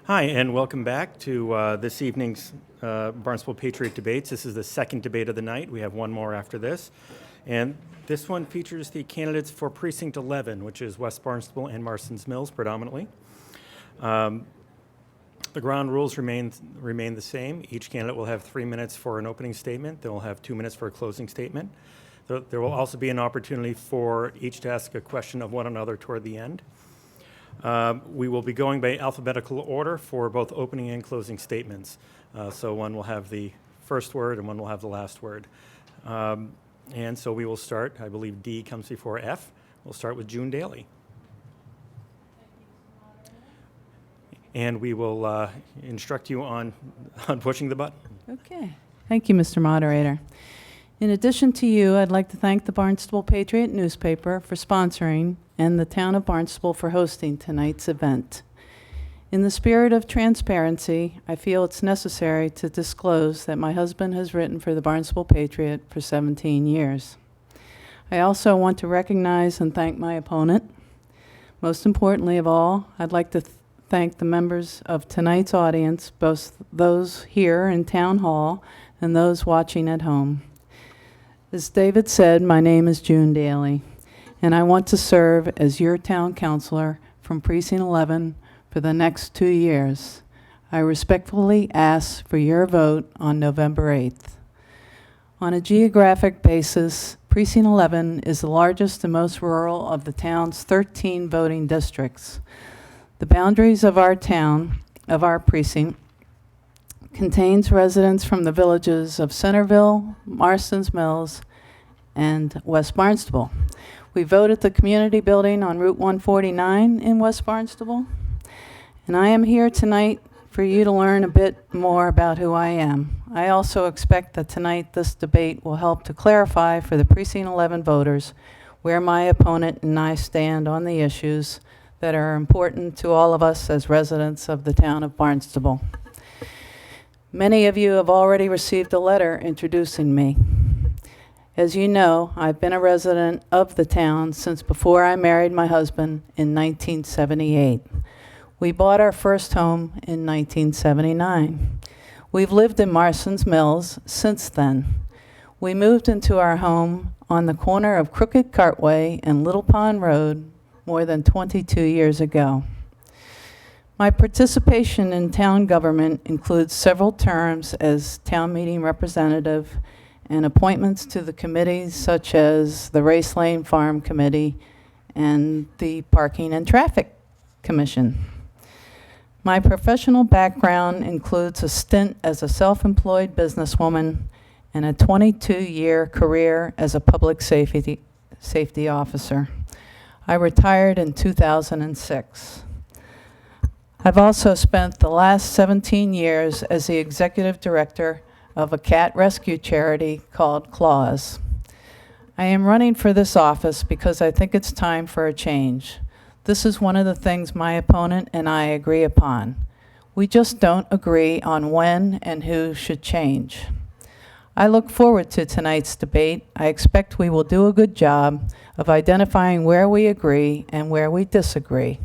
Hi, and welcome back to this evening's Barnstable Patriot debates. This is the second debate of the night. We have one more after this. And this one features the candidates for Precinct 11, which is West Barnstable and Marston's Mills predominantly. The ground rules remain the same. Each candidate will have 3 minutes for an opening statement. They will have 2 minutes for a closing statement. There will also be an opportunity for each to ask a question of one another toward the end. We will be going by alphabetical order for both opening and closing statements. So one will have the first word and one will have the last word. And so we will start. I believe D comes before F. We'll start with June Daley. And we will instruct you on pushing the button. Okay. Thank you, Mr. Moderator. In addition to you, I'd like to thank the Barnstable Patriot newspaper for sponsoring and the town of Barnstable for hosting tonight's event. In the spirit of transparency, I feel it's necessary to disclose that my husband has written for the Barnstable Patriot for 17 years. I also want to recognize and thank my opponent. Most importantly of all, I'd like to thank the members of tonight's audience, both those here in Town Hall and those watching at home. As David said, my name is June Daley, and I want to serve as your town councilor from Precinct 11 for the next 2 years. I respectfully ask for your vote on November 8th. On a geographic basis, Precinct 11 is the largest and most rural of the town's 13 voting districts. The boundaries of our town, of our precinct, contains residents from the villages of Centerville, Marston's Mills, and West Barnstable. We vote at the community building on Route 149 in West Barnstable, and I am here tonight for you to learn a bit more about who I am. I also expect that tonight this debate will help to clarify for the Precinct 11 voters where my opponent and I stand on the issues that are important to all of us as residents of the town of Barnstable. Many of you have already received a letter introducing me. As you know, I've been a resident of the town since before I married my husband in 1978. We bought our first home in 1979. We've lived in Marston's Mills since then. We moved into our home on the corner of Crooked Cartway and Little Pond Road more than 22 years ago. My participation in town government includes several terms as town meeting representative and appointments to the committees such as the Race Lane Farm Committee and the Parking and Traffic Commission. My professional background includes a stint as a self-employed businesswoman and a 22-year career as a public safety officer. I retired in 2006. I've also spent the last 17 years as the executive director of a cat rescue charity called Claws. I am running for this office because I think it's time for a change. This is one of the things my opponent and I agree upon. We just don't agree on when and who should change. I look forward to tonight's debate. I expect we will do a good job of identifying where we agree and where we disagree.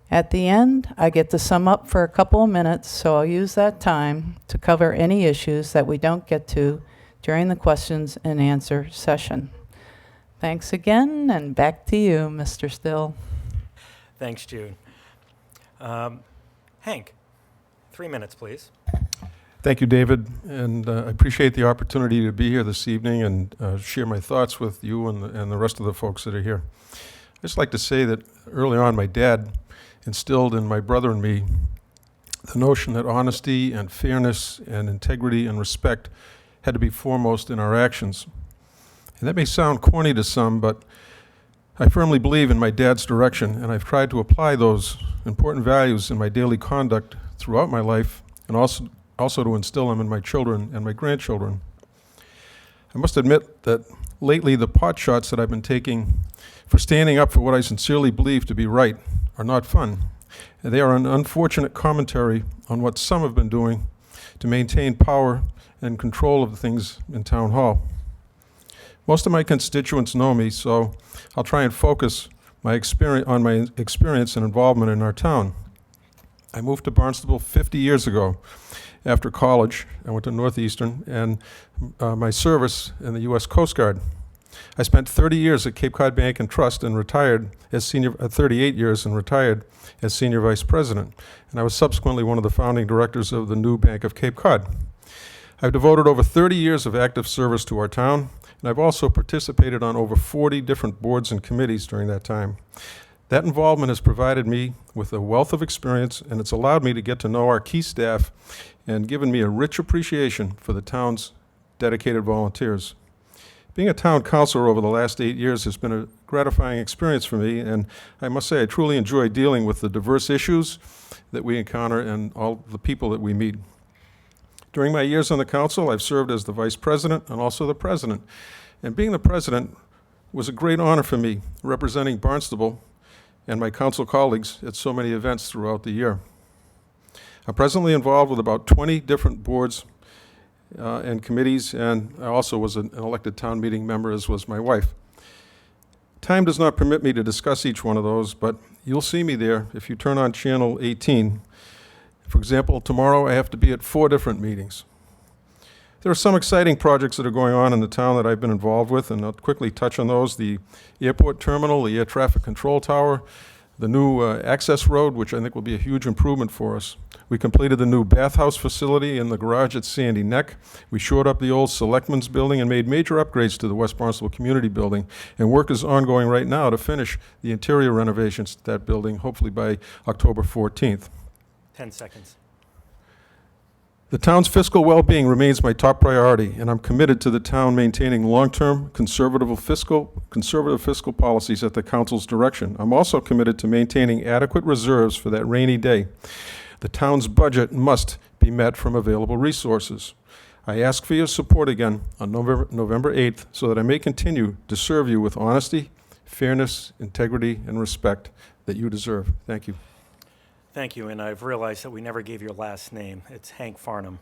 At the end, I get to sum up for a couple of minutes, so I'll use that time to cover any issues that we don't get to during the questions and answer session. Thanks again, and back to you, Mr. Still. Thanks, June. Hank, 3 minutes, please. Thank you, David, and I appreciate the opportunity to be here this evening and share my thoughts with you and the rest of the folks that are here. I'd just like to say that early on, my dad instilled in my brother and me the notion that honesty and fairness and integrity and respect had to be foremost in our actions. And that may sound corny to some, but I firmly believe in my dad's direction, and I've tried to apply those important values in my daily conduct throughout my life, and also to instill them in my children and my grandchildren. I must admit that lately the pot shots that I've been taking for standing up for what I sincerely believe to be right are not fun. And they are an unfortunate commentary on what some have been doing to maintain power and control of the things in Town Hall. Most of my constituents know me, so I'll try and focus my experience and involvement in our town. I moved to Barnstable 50 years ago. After college, I went to Northeastern and my service in the U.S. Coast Guard. I spent 30 years at Cape Cod Bank and Trust and retired as 38 years and retired as Senior Vice President. And I was subsequently one of the founding directors of the new Bank of Cape Cod. I've devoted over 30 years of active service to our town, and I've also participated on over 40 different boards and committees during that time. That involvement has provided me with a wealth of experience, and it's allowed me to get to know our key staff and given me a rich appreciation for the town's dedicated volunteers. Being a town councilor over the last 8 years has been a gratifying experience for me, and I must say I truly enjoy dealing with the diverse issues that we encounter and all the people that we meet. During my years on the council, I've served as the vice president and also the president. And being the president was a great honor for me, representing Barnstable and my council colleagues at so many events throughout the year. I'm presently involved with about 20 different boards and committees, and I also was an elected town meeting member, as was my wife. Time does not permit me to discuss each one of those, but you'll see me there if you turn on channel 18. For example, tomorrow I have to be at 4 different meetings. There are some exciting projects that are going on in the town that I've been involved with, and I'll quickly touch on those. The airport terminal, the air traffic control tower, the new access road, which I think will be a huge improvement for us. We completed the new bathhouse facility in the garage at Sandy Neck. We shored up the old Selectmen's building and made major upgrades to the West Barnstable Community Building. And work is ongoing right now to finish the interior renovations to that building, hopefully by October 14th. 10 seconds. The town's fiscal well-being remains my top priority, and I'm committed to the town maintaining long-term conservative fiscal policies at the council's direction. I'm also committed to maintaining adequate reserves for that rainy day. The town's budget must be met from available resources. I ask for your support again on November 8th so that I may continue to serve you with honesty, fairness, integrity, and respect that you deserve. Thank you. Thank you, and I've realized that we never gave your last name. It's Hank Farnham.